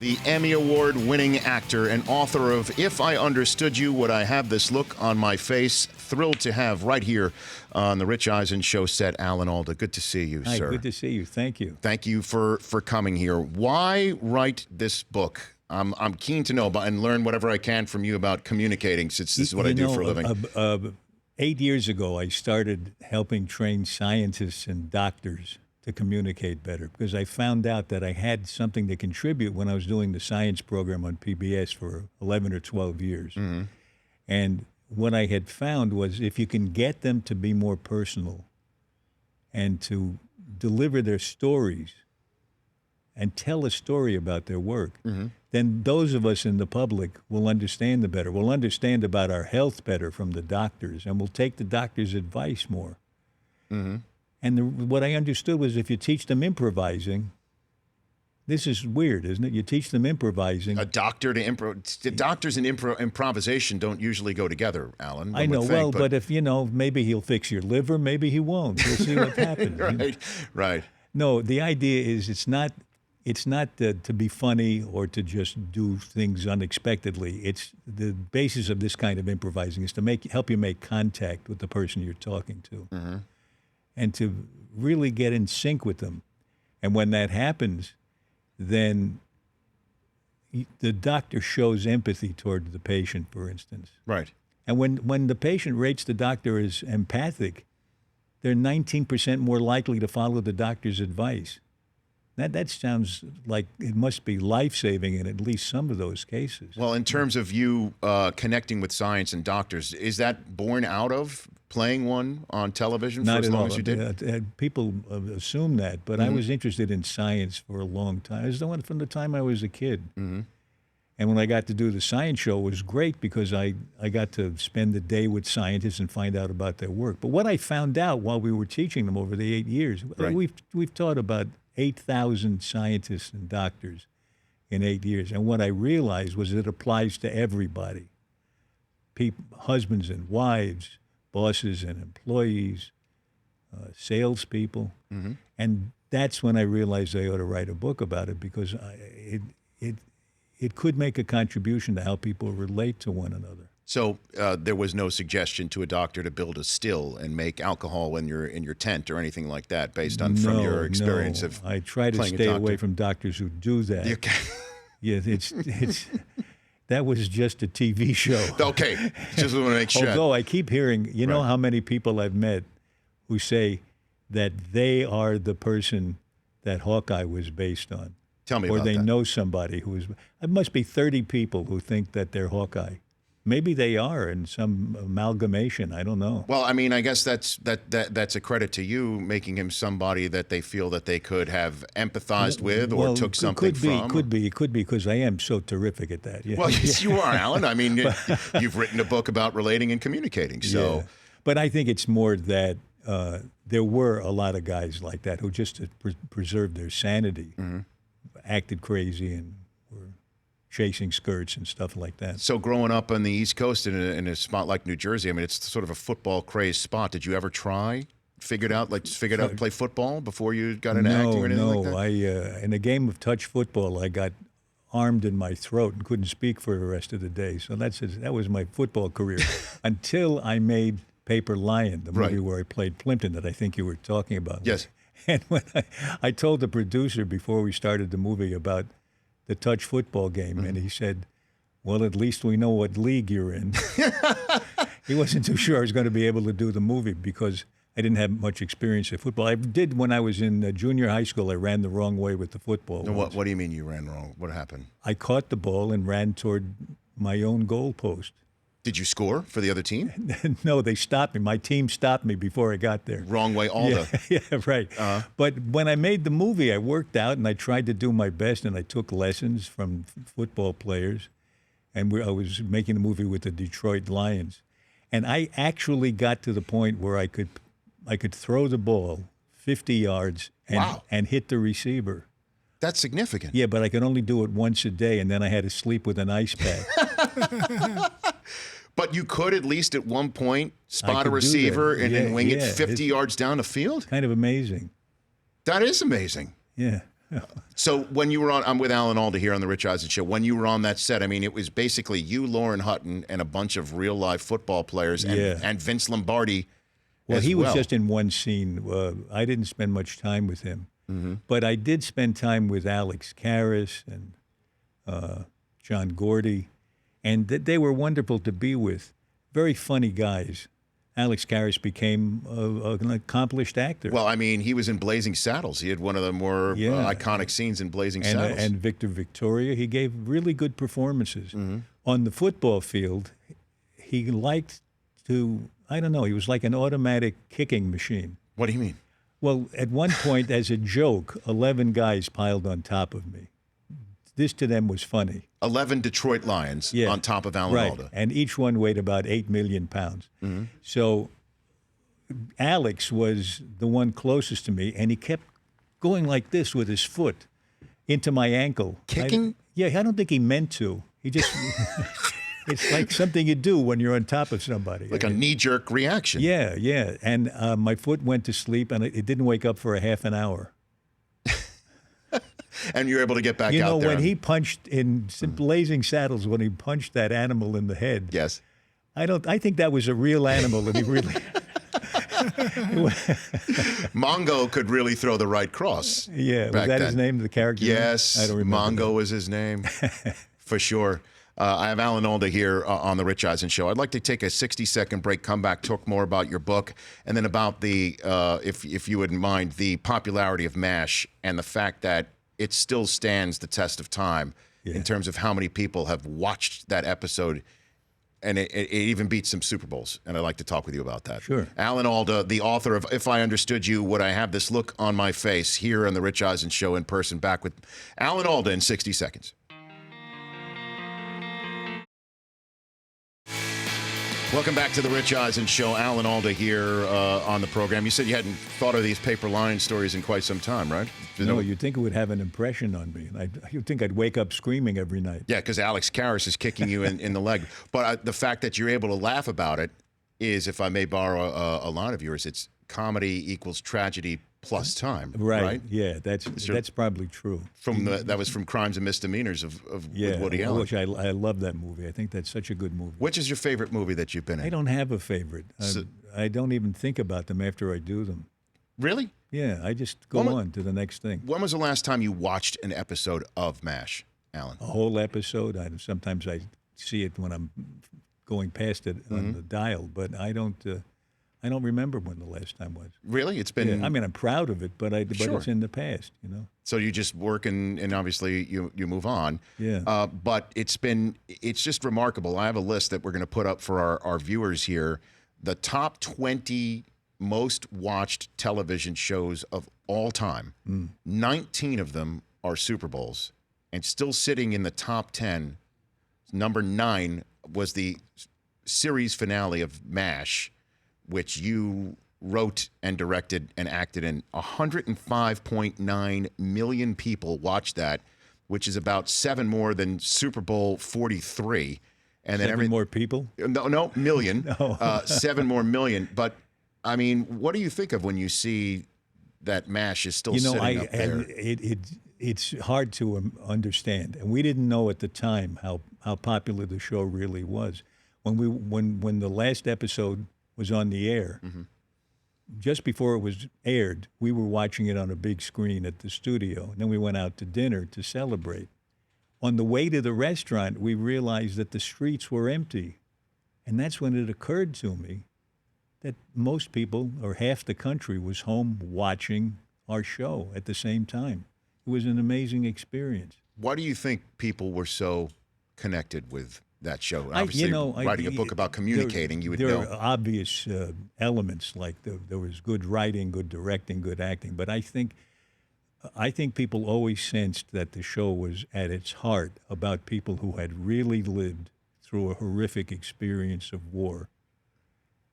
The Emmy Award-winning actor and author of If I Understood You, Would I Have This Look on My Face? Thrilled to have right here on the Rich Eisen Show set, Alan Alda. Good to see you, Hi, sir. good to see you. Thank you. Thank you for coming here. Why write this book? I'm keen to know about and learn whatever I can from you about communicating, since this is what I do for a living. 8 years ago, I started helping train scientists and doctors to communicate better, because I found out that I had something to contribute when I was doing the science program on PBS for 11 or 12 years. Mm-hmm. And what I had found was, if you can get them to be more personal and to deliver their stories and tell a story about their work, Mm-hmm. then those of us in the public will understand it better. We'll understand about our health better from the doctors, and we'll take the doctor's advice more. Mm-hmm. And what I understood was, if you teach them improvising, this is weird, isn't it? You teach them improvising. Doctors and improvisation don't usually go together, Alan. I know, but if, maybe he'll fix your liver, maybe he won't. We'll see what happens. Right. No, the idea is it's not to be funny or to just do things unexpectedly. It's the basis of this kind of improvising is to help you make contact with the person you're talking to. Mm-hmm. And to really get in sync with them. And when that happens, then the doctor shows empathy toward the patient, for instance. Right. And when the patient rates the doctor as empathic, they're 19% more likely to follow the doctor's advice. That sounds like it must be life-saving in at least some of those cases. Well, in terms of you connecting with science and doctors, is that born out of playing one on television for as long as you did? People assume that, but I was interested in science for a long time. I was the one from the time I was a kid. Mm-hmm. And when I got to do the science show, it was great, because I got to spend the day with scientists and find out about their work. But what I found out while we were teaching them over the 8 years, right. we've taught about 8,000 scientists and doctors in 8 years. And what I realized was it applies to everybody. Husbands and wives, bosses and employees, salespeople. Mm-hmm. And that's when I realized I ought to write a book about it, because it could make a contribution to how people relate to one another. So there was no suggestion to a doctor to build a still and make alcohol when you're in your tent or anything like that, based on from your experience of I try to stay away from doctors who do that. Okay. Yeah, it's that was just a TV show. Okay, just want to make sure. Although I keep hearing, you know how many people I've met who say that they are the person that Hawkeye was based on. Tell me about that. Or they know somebody who is. It must be 30 people who think that they're Hawkeye. Maybe they are in some amalgamation. I don't know. Well, I mean, I guess that's a credit to you, making him somebody that they feel that they could have empathized with or took something from. Could be, because I am so terrific at that. Yeah. Well, yes, you are, Alan. I mean, you've written a book about relating and communicating. So, yeah. But I think it's more that there were a lot of guys like that who just to preserve their sanity, acted crazy and were chasing skirts and stuff like that. So growing up on the East Coast in a spot like New Jersey, I mean, it's sort of a football crazed spot. Did you ever figured out to play football before you got into acting or anything like that? No. In a game of touch football, I got armed in my throat and couldn't speak for the rest of the day. So that was my football career until I made Paper Lion, the movie where I played Plimpton that I think you were talking about. Yes. And when I told the producer before we started the movie about the touch football game, and he said, well, at least we know what league you're in. He wasn't too sure I was going to be able to do the movie because I didn't have much experience in football. I did when I was in junior high school. I ran the wrong way with the football. No, what do you mean you ran wrong? What happened? I caught the ball and ran toward my own goal post. Did you score for the other team? No, they stopped me. My team stopped me before I got there. Wrong way, Alda. Yeah, right. But when I made the movie, I worked out and I tried to do my best, and I took lessons from football players. And I was making the movie with the Detroit Lions. And I actually got to the point where I could throw the ball 50 yards and hit the receiver. That's significant. Yeah, but I could only do it once a day, and then I had to sleep with an ice pack. But you could at least at one point spot a receiver and wing it 50 yards down the field? Kind of amazing. That is amazing. Yeah. So when you were on, I'm with Alan Alda here on the Rich Eisen Show. When you were on that set, I mean, it was basically you, Lauren Hutton, and a bunch of real life football players, and Vince Lombardi. Well, he was just in one scene. I didn't spend much time with him, but I did spend time with Alex Karras and John Gordy, and they were wonderful to be with. Very funny guys. Alex Karras became an accomplished actor. Well, I mean, he was in Blazing Saddles. He had one of the more iconic scenes in Blazing Saddles. And Victor Victoria, he gave really good performances. On the football field, he liked to, I don't know, he was like an automatic kicking machine. What do you mean? Well, at one point, as a joke, 11 guys piled on top of me. This to them was funny. 11 Detroit Lions on top of Alan Alda. And each one weighed about 8 million pounds. So Alex was the one closest to me, and he kept going like this with his foot into my ankle. Kicking? I don't think he meant to. He just, it's like something you do when you're on top of somebody. Like a knee-jerk reaction. Yeah. And my foot went to sleep, and it didn't wake up for a half an hour. And you're able to get back out there. You know, when he punched in Blazing Saddles, when he punched that animal in the head. Yes. I think that was a real animal, and he really. Mongo could really throw the right cross. Yeah, was that his name, the character? Yes, I don't remember. Mongo was his name, for sure. I have Alan Alda here on the Rich Eisen Show. I'd like to take a 60-second break, come back, talk more about your book, and then about the, if you wouldn't mind, the popularity of MASH and the fact that it still stands the test of time in terms of how many people have watched that episode, and it even beats some Super Bowls, and I'd like to talk with you about that. Sure. Alan Alda, the author of If I Understood You, Would I Have This Look on My Face, here on the Rich Eisen Show in person, back with Alan Alda in 60 seconds. Welcome back to the Rich Eisen Show. Alan Alda here on the program. You said you hadn't thought of these paper lion stories in quite some time, right? No, you'd think it would have an impression on me. You'd think I'd wake up screaming every night. Yeah, because Alex Karras is kicking you in the leg. But the fact that you're able to laugh about it is, if I may borrow a line of yours, it's comedy equals tragedy plus time. Right? Yeah, that's probably true. That was from Crimes and Misdemeanors of with Woody Allen. Which I love that movie. I think that's such a good movie. Which is your favorite movie that you've been in? I don't have a favorite. I don't even think about them after I do them. Really? Yeah, I just go on to the next thing. When was the last time you watched an episode of MASH, Alan? A whole episode. Sometimes I see it when I'm going past it on the dial, but I don't remember when the last time was. Really? It's been... Yeah, I mean, I'm proud of it, but it's in the past, you know? So you just work and obviously you move on. Yeah. But it's just remarkable. I have a list that we're going to put up for our viewers here. The top 20 most watched television shows of all time. 19 of them are Super Bowls. And still sitting in the top 10, number 9 was the series finale of MASH, which you wrote and directed and acted in. 105.9 million people watched that, which is about 7 more than Super Bowl 43. And then 7 more people? No, million. No. 7 more million. But, I mean, what do you think of when you see that MASH is still sitting up there? It's hard to understand. And we didn't know at the time how popular the show really was. When the last episode was on the air, just before it was aired, we were watching it on a big screen at the studio. And then we went out to dinner to celebrate. On the way to the restaurant, we realized that the streets were empty. And that's when it occurred to me that most people, or half the country, was home watching our show at the same time. It was an amazing experience. Why do you think people were so connected with that show? Obviously, writing a book about communicating, you would know. There are obvious elements, like there was good writing, good directing, good acting. But I think people always sensed that the show was at its heart about people who had really lived through a horrific experience of war.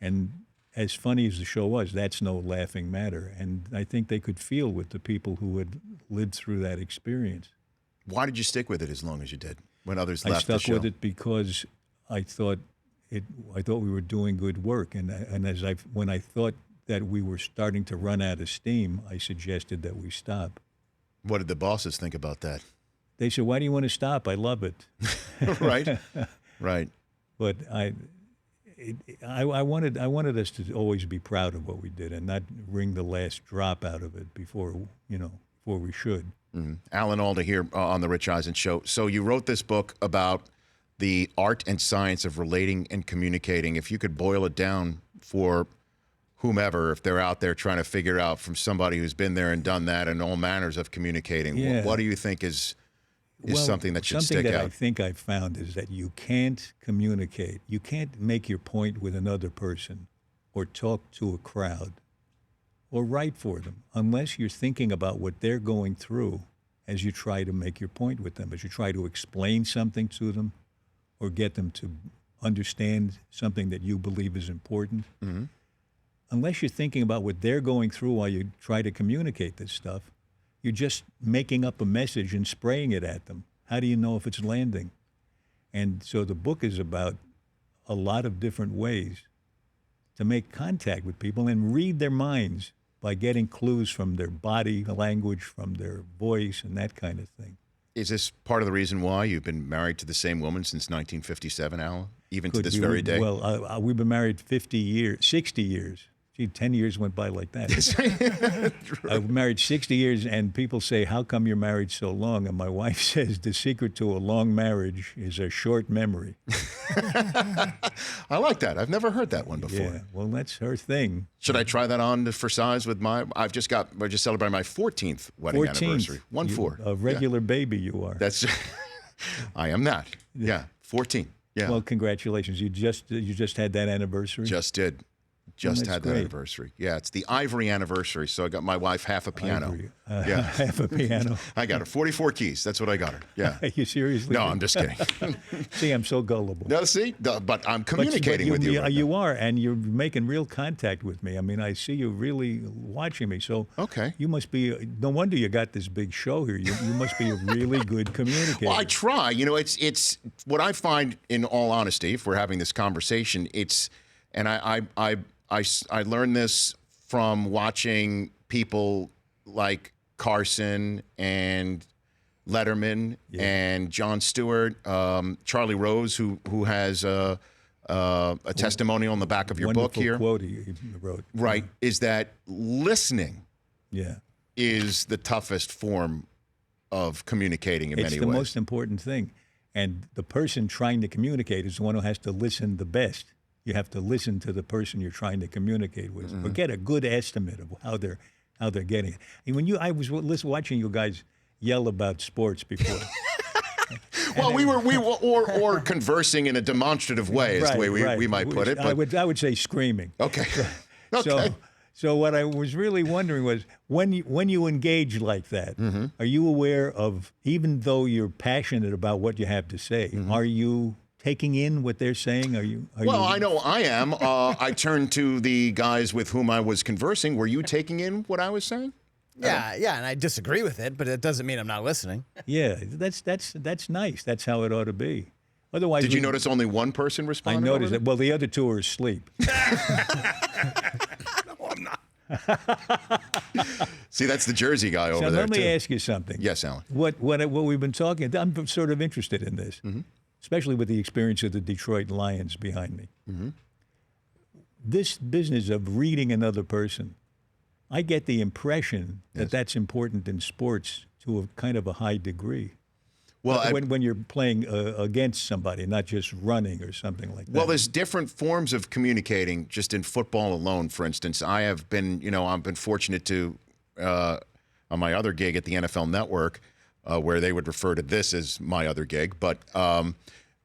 And as funny as the show was, that's no laughing matter. And I think they could feel with the people who had lived through that experience. Why did you stick with it as long as you did when others left the show? I stuck with it because I thought we were doing good work. And when I thought that we were starting to run out of steam, I suggested that we stop. What did the bosses think about that? They said, "Why do you want to stop? I love it." Right, right. But I wanted us to always be proud of what we did and not wring the last drop out of it before we should. Mm-hmm. Alan Alda here on the Rich Eisen Show. So you wrote this book about the art and science of relating and communicating. If you could boil it down for whomever, if they're out there trying to figure out from somebody who's been there and done that and all manners of communicating, what do you think is something that should stick out? Something that I think I've found is that you can't communicate. You can't make your point with another person or talk to a crowd or write for them unless you're thinking about what they're going through as you try to make your point with them, as you try to explain something to them or get them to understand something that you believe is important. Mm-hmm. Unless you're thinking about what they're going through while you try to communicate this stuff, you're just making up a message and spraying it at them. How do you know if it's landing? And so the book is about a lot of different ways to make contact with people and read their minds by getting clues from their body language, from their voice, and that kind of thing. Is this part of the reason why you've been married to the same woman since 1957, Alan? Even to this very day? Well, we've been married 60 years. Gee, 10 years went by like that. I've married 60 years, and people say, "How come you're married so long?" And my wife says, "The secret to a long marriage is a short memory." I like that. I've never heard that one before. Yeah, well, that's her thing. Should I try that on for size with I just celebrated my 14th wedding anniversary. 1-4. A regular baby you are. That's, I am not. Yeah, 14. Yeah. Well, congratulations. You just had that anniversary? Just did. Just had that anniversary. Yeah, it's the Ivory anniversary. So I got my wife half a piano. Yeah, half a piano. I got her 44 keys. That's what I got her. Yeah. You seriously? No, I'm just kidding. See, I'm so gullible. No, see, but I'm communicating with you. Right you now. are, and you're making real contact with me. I mean, I see you really watching me. So okay, you must be. No wonder you got this big show here. You must be a really good communicator. Well, I try. You know, it's what I find. In all honesty, if we're having this conversation, and I learned this from watching people like Carson and Letterman and Jon Stewart, Charlie Rose, who has a testimonial on the back of your book here. Quote he wrote. Right, is that listening is the toughest form of communicating in many ways. It's the most important thing. And the person trying to communicate is the one who has to listen the best. You have to listen to the person you're trying to communicate with, or get a good estimate of how they're getting it. And I was watching you guys yell about sports before. Well, we were conversing in a demonstrative way, is the way we might put it. But I would say screaming. Okay. Okay. So what I was really wondering was when you engage like that, are you aware of, even though you're passionate about what you have to say, are you taking in what they're saying? I know I am. I turned to the guys with whom I was conversing. Were you taking in what I was saying? Yeah, and I disagree with it, but it doesn't mean I'm not listening. Yeah, that's nice. That's how it ought to be. Otherwise, did you notice only one person responded? I noticed that. Well, the other two are asleep. No, I'm not. See, that's the Jersey guy over there. Let me ask you something. Yes, Alan. What we've been talking, I'm sort of interested in this, especially with the experience of the Detroit Lions behind me. This business of reading another person, I get the impression that that's important in sports to a kind of a high degree. Well, when you're playing against somebody, not just running or something like that. Well, there's different forms of communicating. Just in football alone, for instance, I've been fortunate to, on my other gig at the NFL Network, where they would refer to this as my other gig, but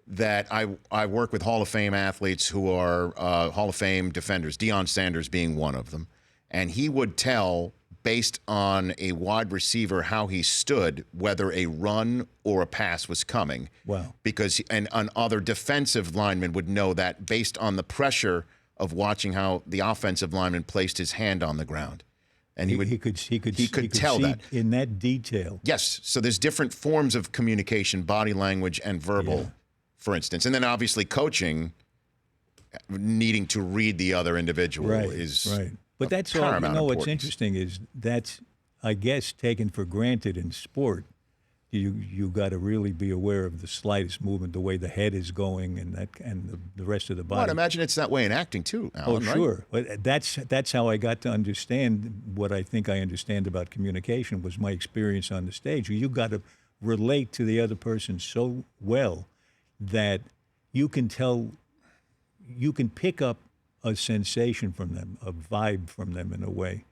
that I work with Hall of Fame athletes who are Hall of Fame defenders, Deion Sanders being one of them, and he would tell, based on a wide receiver, how he stood, whether a run or a pass was coming. Wow. Because and other defensive linemen would know that based on the pressure of watching how the offensive lineman placed his hand on the ground. And he could tell that in that detail. Yes. So there's different forms of communication, body language and verbal, for instance. And then obviously coaching, needing to read the other individual is But that's all. You know, what's interesting is I guess, taken for granted in sport. You got to really be aware of the slightest movement, the way the head is going, and the rest of the body. Well, I'd imagine it's that way in acting too, Alan, right? Sure. But that's how I got to understand what I think I understand about communication was my experience on the stage. You got to relate to the other person so well that you can pick up a sensation from them, a vibe from them in a way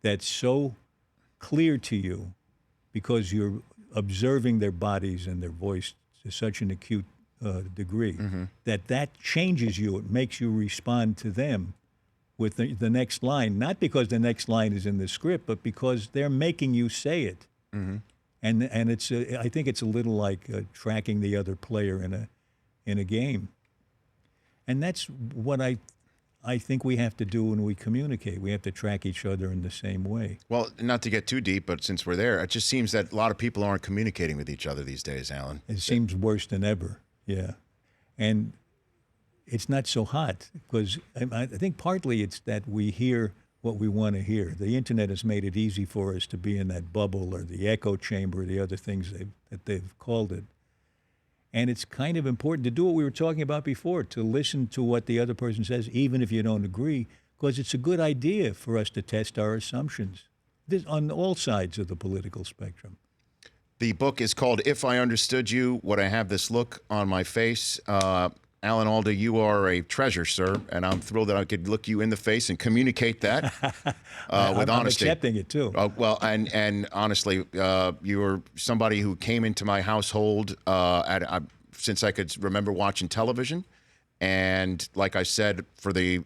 that's so clear to you because you're observing their bodies and their voice to such an acute degree that changes you. It makes you respond to them with the next line, not because the next line is in the script, but because they're making you say it. And it's I think it's a little like tracking the other player in a game. And that's what I think we have to do when we communicate. We have to track each other in the same way. Well, not to get too deep, but since we're there, it just seems that a lot of people aren't communicating with each other these days, Alan. It seems worse than ever, yeah. And it's not so hot because I think partly it's that we hear what we want to hear. The internet has made it easy for us to be in that bubble or the echo chamber, the other things that they've called it. And it's kind of important to do what we were talking about before, to listen to what the other person says, even if you don't agree, because it's a good idea for us to test our assumptions on all sides of the political spectrum. The book is called If I Understood You, Would I Have This Look on My Face? Alan Alda, you are a treasure, sir, and I'm thrilled that I could look you in the face and communicate that with honesty. I'm accepting it, too. Well, and honestly, you were somebody who came into my household since I could remember watching television. And like I said, for the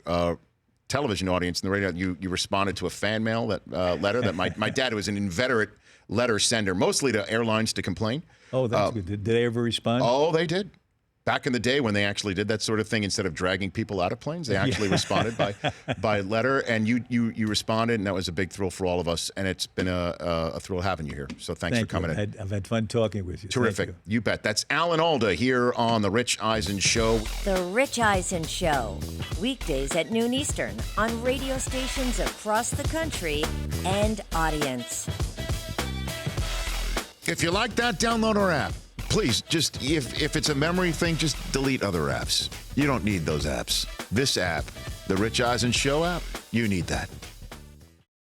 television audience and the radio, you responded to a fan mail letter that my dad was an inveterate letter sender, mostly to airlines to complain. Oh, that's good. Did they ever respond? Oh, they did. Back in the day when they actually did that sort of thing, instead of dragging people out of planes, they actually responded by letter, and you responded, and that was a big thrill for all of us. And it's been a thrill having you here. So thanks for coming in. I've had fun talking with you. Terrific. You bet. That's Alan Alda here on The Rich Eisen Show. The Rich Eisen Show. Weekdays at noon Eastern on radio stations across the country and audience. If you like that, download our app. Please, just if it's a memory thing, just delete other apps. You don't need those apps. This app, the Rich Eisen Show app, you need that.